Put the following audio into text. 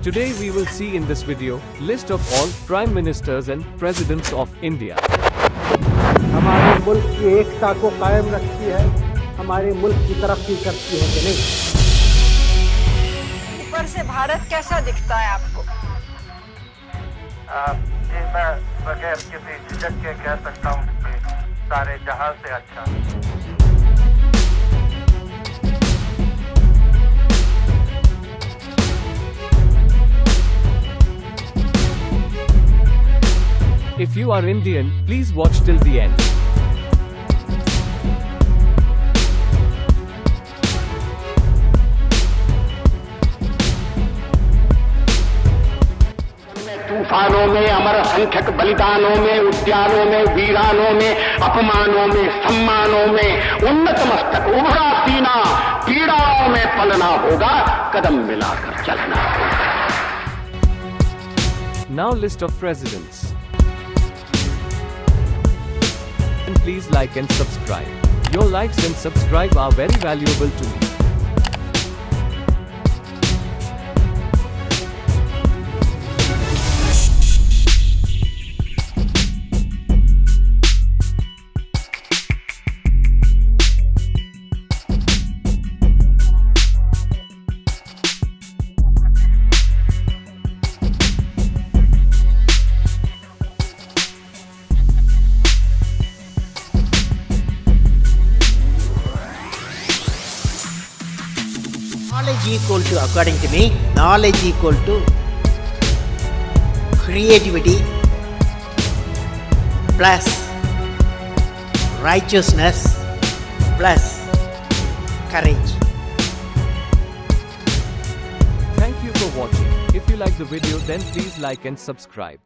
Today we will see in this video, list of all Prime Ministers and Presidents of India. हमारे मुल्क की एकता को कायम रखती है, हमारे मुल्क की तरक्की करती है कि नहीं? ऊपर से भारत कैसा दिखता है आपको? मैं बगैर किसी झिझक के कह सकता हूँ कि सारे जहां से अच्छा। If you are Indian, please watch till the end. तूफानों में, अमर असंख्यक बलिदानों में, उद्यानों में, वीरानों में, अपमानों में, सम्मानों में, उन्नत मस्तक, उभरा सीना, पीड़ाओं में पलना होगा, कदम मिलाकर चलना होगा। Now list of presidents. And please like and subscribe. Your likes and subscribe are very valuable to me. Knowledge equal to, according to me, knowledge equal to creativity plus righteousness plus courage. Thank you for watching. If you like the video then please like and subscribe.